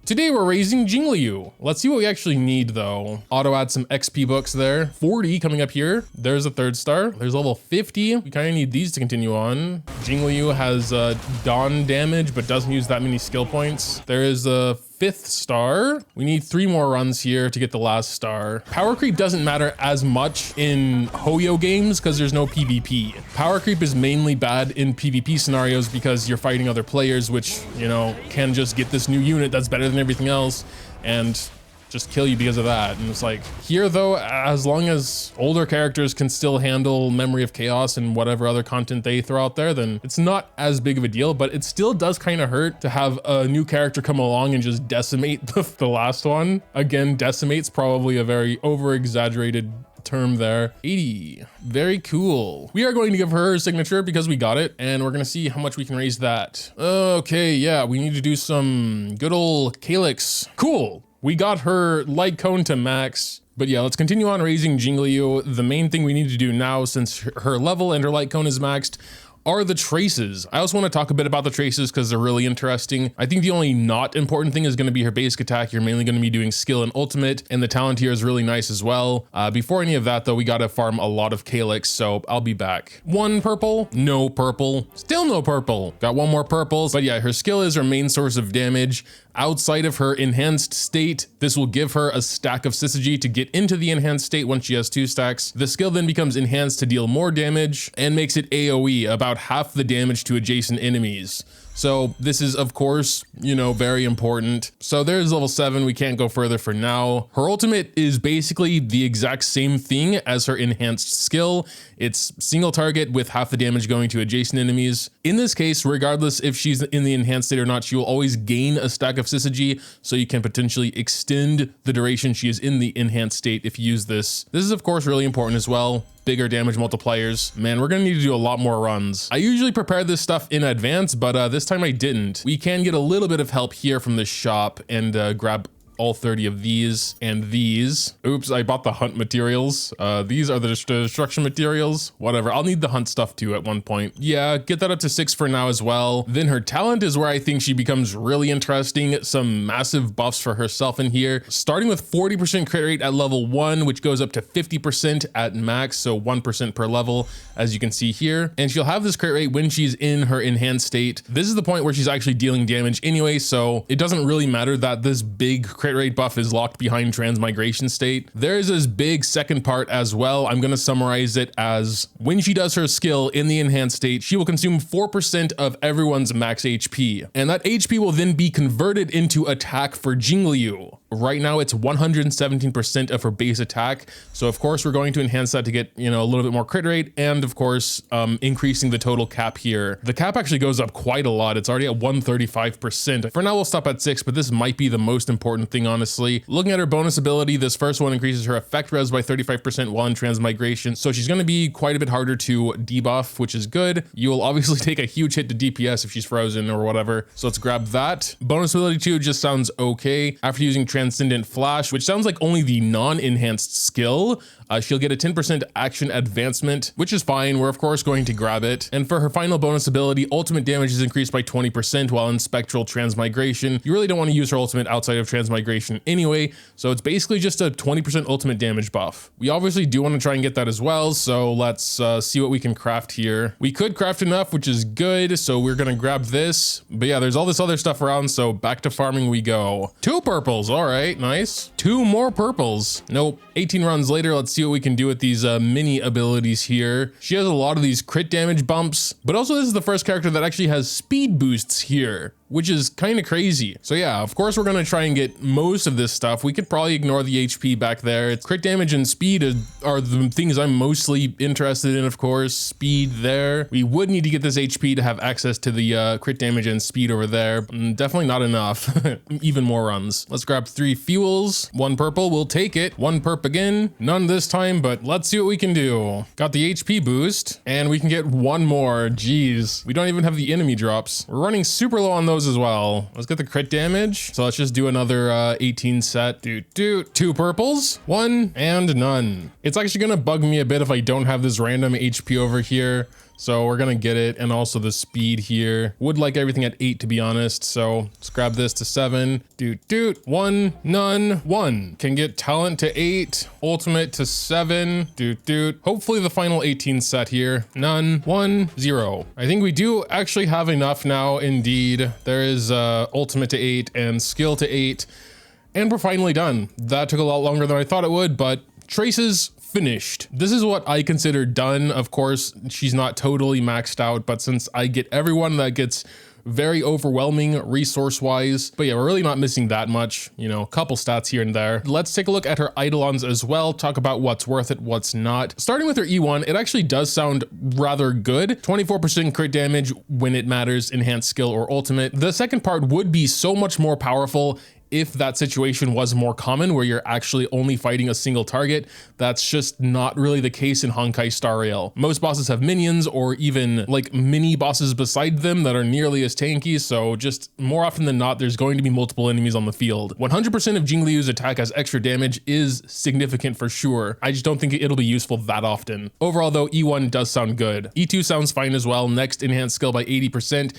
Today we're raising Jingliu. Let's see what we actually need though. Auto add some XP books there. 40 coming up here. There's a 3rd star. There's level 50. We kind of need these to continue on. Jingliu has dawn damage, but doesn't use that many skill points. There is a 5th star. We need 3 more runs here to get the last star. Power creep doesn't matter as much in Hoyo games because there's no PvP. Power creep is mainly bad in PvP scenarios because you're fighting other players, which, you know, can just get this new unit that's better than everything else and just kill you because of that. And it's like here though, as long as older characters can still handle Memory of Chaos and whatever other content they throw out there, then it's not as big of a deal, but it still does kind of hurt to have a new character come along and just decimate the last one. Again, decimate's probably a very over exaggerated term there. 80. Very cool. We are going to give her her signature because we got it, and we're going to see how much we can raise that. Okay, yeah, we need to do some good old Calyx. Cool. We got her light cone to max. But yeah, let's continue on raising Jingliu. The main thing we need to do now, since her level and her light cone is maxed, are the traces. I also want to talk a bit about the traces because they're really interesting. I think the only not important thing is going to be her basic attack. You're mainly going to be doing skill and ultimate, and the talent here is really nice as well. Before any of that though, we got to farm a lot of Calyx, so I'll be back. 1 purple, no purple, still no purple. Got 1 more purple, but yeah, her skill is her main source of damage. Outside of her enhanced state, this will give her a stack of syzygy to get into the enhanced state once she has 2 stacks. The skill then becomes enhanced to deal more damage and makes it AoE, about half the damage to adjacent enemies. So this is, of course, you know, very important. So there's level 7. We can't go further for now. Her ultimate is basically the exact same thing as her enhanced skill. It's single target with half the damage going to adjacent enemies. In this case, regardless if she's in the enhanced state or not, she will always gain a stack of syzygy, so you can potentially extend the duration she is in the enhanced state if you use this. This is, of course, really important as well. Bigger damage multipliers. Man, we're gonna need to do a lot more runs. I usually prepare this stuff in advance, but this time I didn't. We can get a little bit of help here from the shop and grab all 30 of these and these. Oops, I bought the hunt materials. These are the destruction materials. Whatever, I'll need the hunt stuff too at one point. Yeah, get that up to 6 for now as well. Then her talent is where I think she becomes really interesting. Some massive buffs for herself in here. Starting with 40% crit rate at level 1, which goes up to 50% at max, so 1% per level, as you can see here. And she'll have this crit rate when she's in her enhanced state. This is the point where she's actually dealing damage anyway, so it doesn't really matter that this big crit rate buff is locked behind transmigration state. There is this big second part as well. I'm going to summarize it as when she does her skill in the enhanced state, she will consume 4% of everyone's max HP. And that HP will then be converted into attack for Jingliu. Right now it's 117% of her base attack. So of course we're going to enhance that to get, you know, a little bit more crit rate, and of course increasing the total cap here. The cap actually goes up quite a lot. It's already at 135%. For now we'll stop at 6, but this might be the most important thing, honestly. Looking at her bonus ability, this first one increases her effect res by 35% while in transmigration. So she's going to be quite a bit harder to debuff, which is good. You will obviously take a huge hit to DPS if she's frozen or whatever. So let's grab that. Bonus ability 2 just sounds okay. After using Transcendent Flash, which sounds like only the non-enhanced skill, she'll get a 10% action advancement, which is fine. We're of course going to grab it. And for her final bonus ability, ultimate damage is increased by 20% while in spectral transmigration. You really don't want to use her ultimate outside of transmigration anyway, so it's basically just a 20% ultimate damage buff. We obviously do want to try and get that as well, so let's see what we can craft here. We could craft enough, which is good, so we're gonna grab this. But yeah, there's all this other stuff around, so back to farming we go. 2 purples, all right, nice. 2 more purples. Nope. 18 runs later, let's see what we can do with these mini abilities here. She has a lot of these crit damage bumps, but also this is the first character that actually has speed boosts here, which is kind of crazy. So yeah, of course we're gonna try and get most of this stuff. We could probably ignore the HP back there. It's crit damage and speed are the things I'm mostly interested in, of course. Speed there. We would need to get this HP to have access to the crit damage and speed over there. Definitely not enough. Even more runs. Let's grab 3 fuels. 1 purple, we'll take it. 1 perp again. None this time, but let's see what we can do. Got the HP boost, and we can get 1 more. Jeez. We don't even have the enemy drops. We're running super low on those as well. Let's get the crit damage. So let's just do another 18 set. 2 purples, 1 and none. It's actually gonna bug me a bit if I don't have this random HP over here. So we're gonna get it. And also the speed here. Would like everything at 8 to be honest. So let's grab this to 7. Doot doot. 1, none, 1. Can get talent to 8. Ultimate to 7. Doot doot. Hopefully the final 18 set here. None, 1, 0. I think we do actually have enough now indeed. There is ultimate to 8 and skill to 8. And we're finally done. That took a lot longer than I thought it would, but traces finished. This is what I consider done. Of course, she's not totally maxed out, but since I get everyone, that gets very overwhelming resource-wise. But yeah, we're really not missing that much, you know, a couple stats here and there. Let's take a look at her Eidolons as well, talk about what's worth it, what's not. Starting with her E1, it actually does sound rather good. 24% crit damage when it matters, enhanced skill or ultimate. The second part would be so much more powerful if that situation was more common where you're actually only fighting a single target. That's just not really the case in Honkai Star Rail. Most bosses have minions or even like mini bosses beside them that are nearly as tanky, so just more often than not, there's going to be multiple enemies on the field. 100% of Jingliu's attack as extra damage is significant for sure. I just don't think it'll be useful that often. Overall though, E1 does sound good. E2 sounds fine as well. Next enhanced skill by 80%.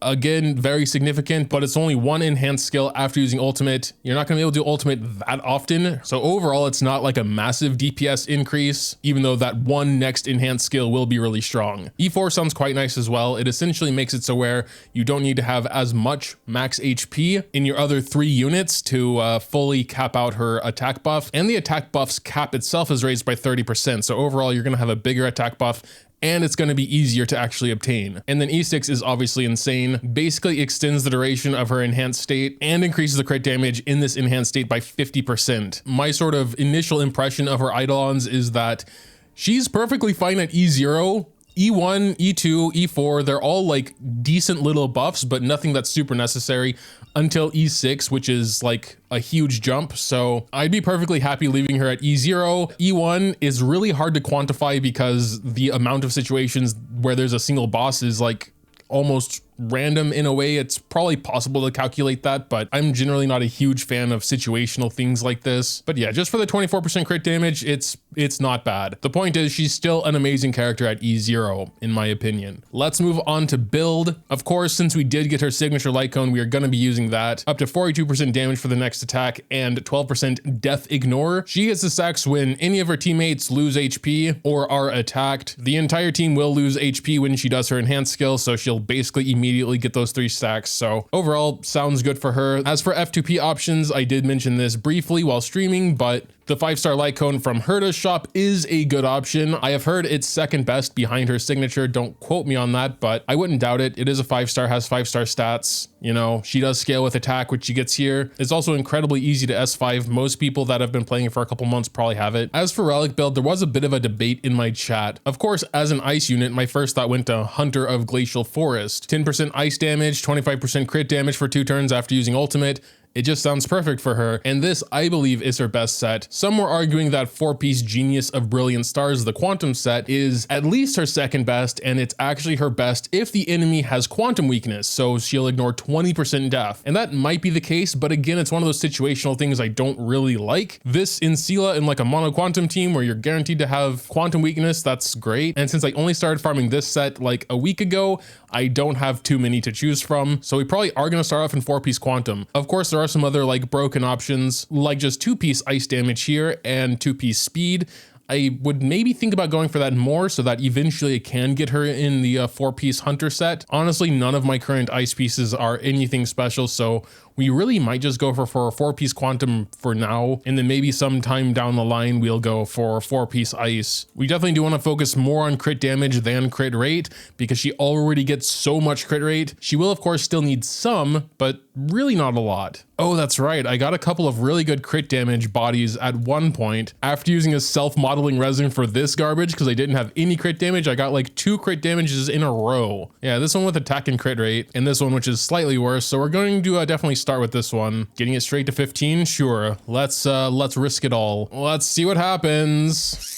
Again, very significant, but it's only one enhanced skill after using ultimate. You're not gonna be able to do ultimate that often. So overall, it's not like a massive DPS increase, even though that one next enhanced skill will be really strong. E4 sounds quite nice as well. It essentially makes it so where you don't need to have as much max HP in your other 3 units to fully cap out her attack buff. And the attack buff's cap itself is raised by 30%. So overall, you're gonna have a bigger attack buff and it's going to be easier to actually obtain. And then E6 is obviously insane, basically extends the duration of her enhanced state and increases the crit damage in this enhanced state by 50%. My sort of initial impression of her Eidolons is that she's perfectly fine at E0, E1, E2, E4, they're all like decent little buffs, but nothing that's super necessary until E6, which is like a huge jump. So I'd be perfectly happy leaving her at E0. E1 is really hard to quantify because the amount of situations where there's a single boss is like almost random in a way. It's probably possible to calculate that, but I'm generally not a huge fan of situational things like this. But yeah, just for the 24% crit damage, it's not bad. The point is she's still an amazing character at E0, in my opinion. Let's move on to build. Of course, since we did get her signature light cone, we are going to be using that. Up to 42% damage for the next attack and 12% death ignore. She gets the stacks when any of her teammates lose HP or are attacked. The entire team will lose HP when she does her enhanced skill, so she'll basically immediately get those 3 stacks. So overall, sounds good for her. As for F2P options, I did mention this briefly while streaming, but the 5-star light cone from Herta's shop is a good option. I have heard it's second best behind her signature. Don't quote me on that, but I wouldn't doubt it. It is a 5-star, has 5-star stats. You know, she does scale with attack, which she gets here. It's also incredibly easy to S5. Most people that have been playing it for a couple months probably have it. As for Relic Build, there was a bit of a debate in my chat. Of course, as an ice unit, my first thought went to Hunter of Glacial Forest. 10% ice damage, 25% crit damage for 2 turns after using ultimate. It just sounds perfect for her, and this, I believe, is her best set. Some were arguing that 4-piece Genius of Brilliant Stars, the Quantum set, is at least her second best, and it's actually her best if the enemy has Quantum weakness, so she'll ignore 20% death. And that might be the case, but again, it's one of those situational things I don't really like. This in Sela in like a mono Quantum team where you're guaranteed to have Quantum weakness, that's great. And since I only started farming this set like a week ago, I don't have too many to choose from, so we probably are gonna start off in 4-piece Quantum. Of course, there are some other like broken options, like just 2-piece ice damage here and 2-piece speed. I would maybe think about going for that more so that eventually I can get her in the 4-piece Hunter set. Honestly, none of my current ice pieces are anything special, so we really might just go for a 4-piece Quantum for now, and then maybe sometime down the line we'll go for 4-piece ice. We definitely do want to focus more on crit damage than crit rate because she already gets so much crit rate. She will of course still need some, but really not a lot. Oh, that's right. I got a couple of really good crit damage bodies at one point after using a self-modeling resin for this garbage because I didn't have any crit damage. I got like 2 crit damages in a row. Yeah, this one with attack and crit rate, and this one which is slightly worse. So we're going to definitely start with this one. Getting it straight to 15, sure. Let's risk it all. Let's see what happens.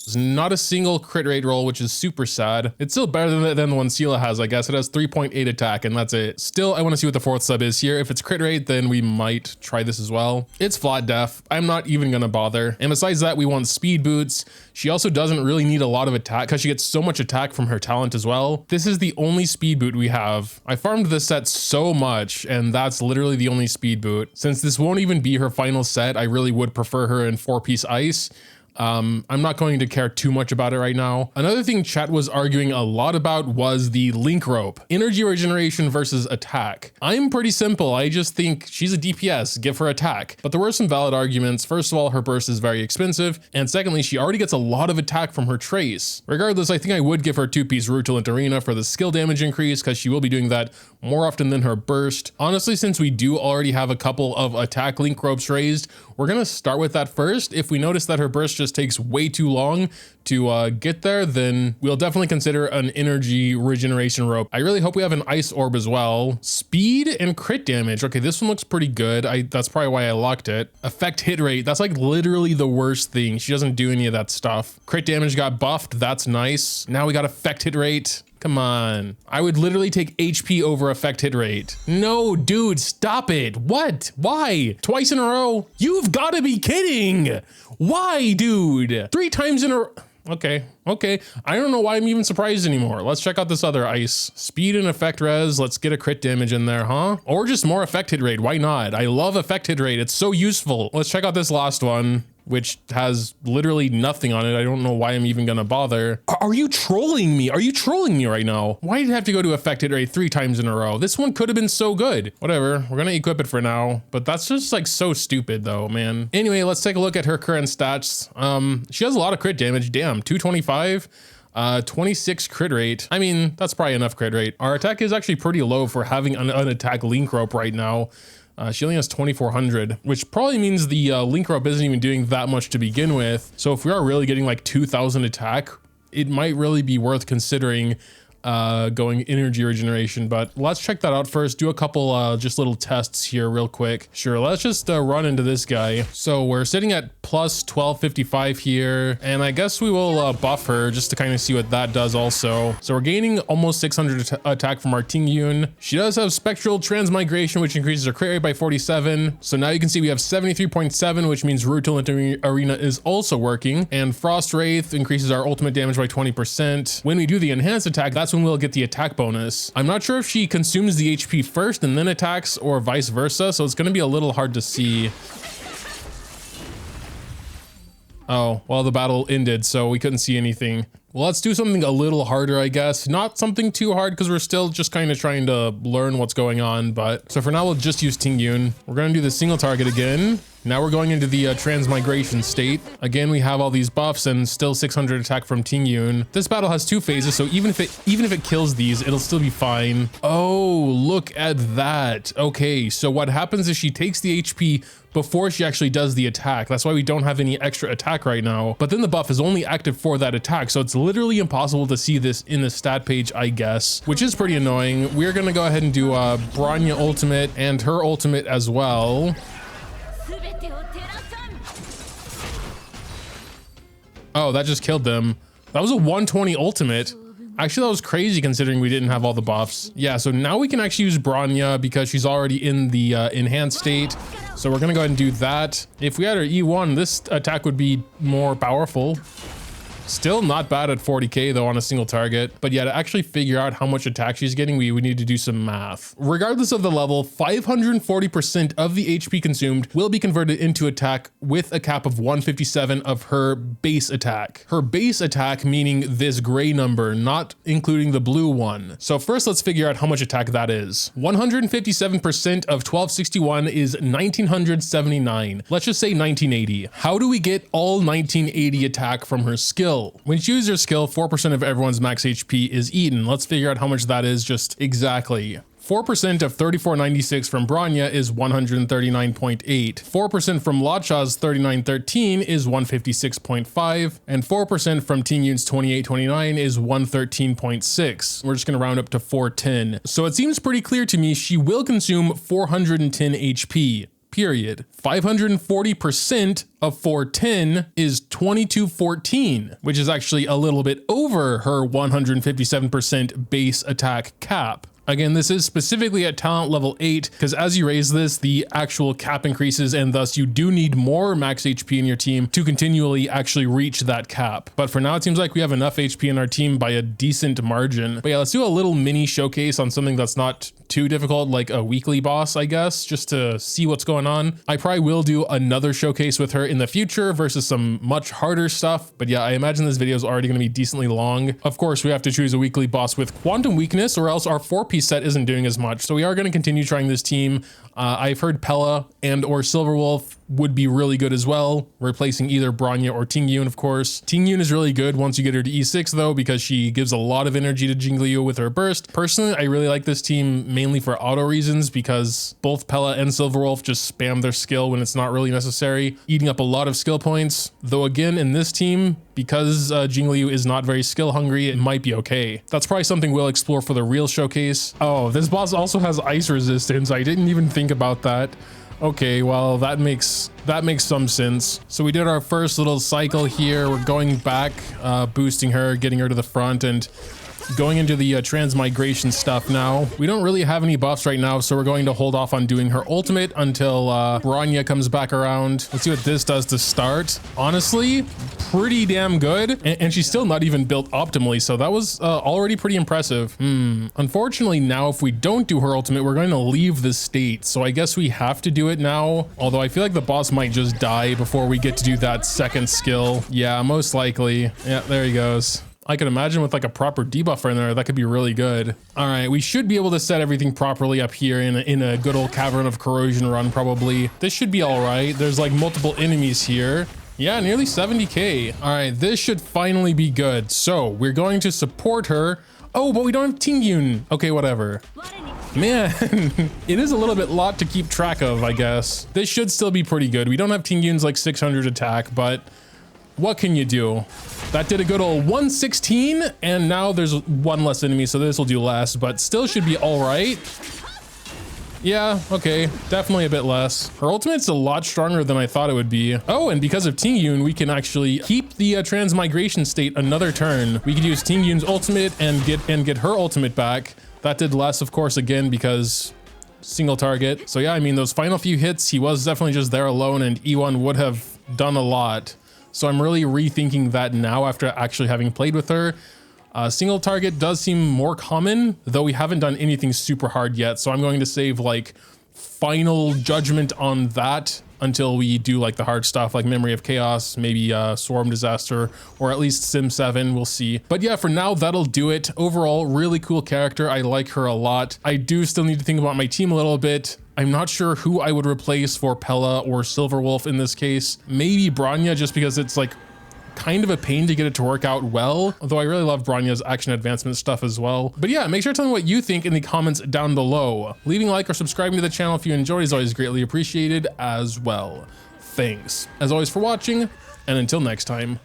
There's not a single crit rate roll, which is super sad. It's still better than the one Sela has, I guess. It has 3.8 attack, and that's it. Still, I want to see what the fourth sub is here. If it's crit rate, then we might try this as well. It's flat def. I'm not even gonna bother. And besides that, we want speed boots. She also doesn't really need a lot of attack because she gets so much attack from her talent as well. This is the only speed boot we have. I farmed this set so much, and that's literally the only speed boot. Since this won't even be her final set, I really would prefer her in 4-piece ice. I'm not going to care too much about it right now. Another thing chat was arguing a lot about was the link rope. Energy regeneration versus attack. I'm pretty simple. I just think she's a DPS, give her attack. But there were some valid arguments. First of all, her burst is very expensive. And secondly, she already gets a lot of attack from her trace. Regardless, I think I would give her 2-piece Rutilant Arena for the skill damage increase because she will be doing that more often than her burst. Honestly, since we do already have a couple of attack link ropes raised, we're gonna start with that first. If we notice that her burst just takes way too long to get there, then we'll definitely consider an energy regeneration rope. I really hope we have an ice orb as well. Speed and crit damage. Okay, this one looks pretty good. That's probably why I locked it. Effect hit rate. That's like literally the worst thing. She doesn't do any of that stuff. Crit damage got buffed. That's nice. Now we got effect hit rate. Come on. I would literally take HP over effect hit rate. No, dude, stop it. What? Why? Twice in a row? You've got to be kidding. Why, dude? 3 times in a row. Okay. I don't know why I'm even surprised anymore. Let's check out this other ice. Speed and effect res. Let's get a crit damage in there, huh? Or just more effect hit rate. Why not? I love effect hit rate. It's so useful. Let's check out this last one, which has literally nothing on it. I don't know why I'm even gonna bother. Are you trolling me? Are you trolling me right now? Why did it have to go to effect hit rate 3 times in a row? This one could have been so good. Whatever, we're gonna equip it for now, but that's just like so stupid though, man. Anyway, let's take a look at her current stats. She has a lot of crit damage. Damn, 225. 26 crit rate. I mean, that's probably enough crit rate. Our attack is actually pretty low for having an attack link rope right now. She only has 2,400, which probably means the link rope isn't even doing that much to begin with. So if we are really getting like 2,000 attack, it might really be worth considering going energy regeneration, but let's check that out first. Do a couple just little tests here real quick. Sure, let's just run into this guy. So we're sitting at plus 1255 here, and I guess we will buff her just to kind of see what that does also. So we're gaining almost 600 attack from our Jingliu. She does have spectral transmigration, which increases her crit rate by 47. So now you can see we have 73.7, which means Rutilant Arena is also working, and Frost Wraith increases our ultimate damage by 20%. When we do the enhanced attack, that's when we'll get the attack bonus. I'm not sure if she consumes the HP first and then attacks or vice versa, so it's going to be a little hard to see. Oh, well, the battle ended, so we couldn't see anything. Well, let's do something a little harder, I guess. Not something too hard because we're still just kind of trying to learn what's going on. But so for now, we'll just use Jingliu. We're going to do the single target again. Now we're going into the transmigration state. Again, we have all these buffs and still 600 attack from Jingliu. This battle has 2 phases, so even if it kills these, it'll still be fine. Oh, look at that. Okay, so what happens is she takes the HP before she actually does the attack. That's why we don't have any extra attack right now. But then the buff is only active for that attack, so it's literally impossible to see this in the stat page, I guess, which is pretty annoying. We're gonna go ahead and do Bronya ultimate and her ultimate as well. Oh, that just killed them. That was a 120 ultimate. Actually, that was crazy considering we didn't have all the buffs. Yeah, so now we can actually use Bronya because she's already in the enhanced state. So we're gonna go ahead and do that. If we had our E1, this attack would be more powerful. Still not bad at 40k though on a single target, but yeah, to actually figure out how much attack she's getting, we would need to do some math. Regardless of the level, 540% of the HP consumed will be converted into attack with a cap of 157 of her base attack. Her base attack meaning this gray number, not including the blue one. So first let's figure out how much attack that is. 157% of 1261 is 1979. Let's just say 1980. How do we get all 1980 attack from her skill? When she uses her skill, 4% of everyone's max HP is eaten. Let's figure out how much that is just exactly. 4% of 3496 from Bronya is 139.8. 4% from Lachha's 3913 is 156.5. And 4% from Jingliu's 2829 is 113.6. We're just gonna round up to 410. So it seems pretty clear to me she will consume 410 HP. period. 540% of 410 is 2214, which is actually a little bit over her 157% base attack cap. Again, this is specifically at talent level 8, because as you raise this, the actual cap increases, and thus you do need more max HP in your team to continually actually reach that cap. But for now, it seems like we have enough HP in our team by a decent margin. But yeah, let's do a little mini showcase on something that's not too difficult, like a weekly boss, I guess, just to see what's going on. I probably will do another showcase with her in the future versus some much harder stuff. But yeah, I imagine this video is already going to be decently long. Of course, we have to choose a weekly boss with quantum weakness, or else our 4-piece set isn't doing as much. So we are going to continue trying this team. I've heard Pella and or Silverwolf would be really good as well, replacing either Bronya or Tingyun, of course. Tingyun is really good once you get her to E6 though, because she gives a lot of energy to Jingliu with her burst. Personally, I really like this team mainly for auto reasons, because both Pella and Silverwolf just spam their skill when it's not really necessary, eating up a lot of skill points. Though again, in this team, because Jingliu is not very skill hungry, it might be okay. That's probably something we'll explore for the real showcase. Oh, this boss also has ice resistance. I didn't even think about that. Okay, well, that makes some sense. So we did our first little cycle here. We're going back, boosting her, getting her to the front, and going into the transmigration stuff now. We don't really have any buffs right now, so we're going to hold off on doing her ultimate until Bronya comes back around. Let's see what this does to start. Honestly, pretty damn good. And she's still not even built optimally, so that was already pretty impressive. Unfortunately, now if we don't do her ultimate, we're going to leave the state. So I guess we have to do it now. Although I feel like the boss might just die before we get to do that second skill. Yeah, most likely. Yeah, there he goes. I could imagine with like a proper debuffer in there, that could be really good. All right, we should be able to set everything properly up here in a good old Cavern of Corrosion run, probably. This should be all right. There's like multiple enemies here. Yeah, nearly 70k. All right, this should finally be good. So we're going to support her. Oh, but we don't have Tingyun. Okay, whatever. Man, it is a little bit lot to keep track of, I guess. This should still be pretty good. We don't have Tingyun's like 600 attack, but what can you do? That did a good old 116, and now there's one less enemy, so this will do less, but still should be all right. Yeah, okay, definitely a bit less. Her ultimate's a lot stronger than I thought it would be. Oh, and because of Tingyun, we can actually keep the transmigration state another turn. We could use Tingyun's ultimate and get her ultimate back. That did less, of course, again, because single target. So yeah, I mean, those final few hits, he was definitely just there alone, and E1 would have done a lot. So I'm really rethinking that now after actually having played with her. Single target does seem more common, though we haven't done anything super hard yet. So I'm going to save like final judgment on that until we do like the hard stuff like Memory of Chaos, maybe Swarm Disaster, or at least Sim 7, we'll see. But yeah, for now, that'll do it. Overall, really cool character. I like her a lot. I do still need to think about my team a little bit. I'm not sure who I would replace for Pella or Silverwolf in this case. Maybe Bronya, just because it's like kind of a pain to get it to work out well, although I really love Bronya's action advancement stuff as well. But yeah, make sure to tell me what you think in the comments down below. Leaving a like or subscribing to the channel if you enjoyed is always greatly appreciated as well. Thanks, as always, for watching, and until next time.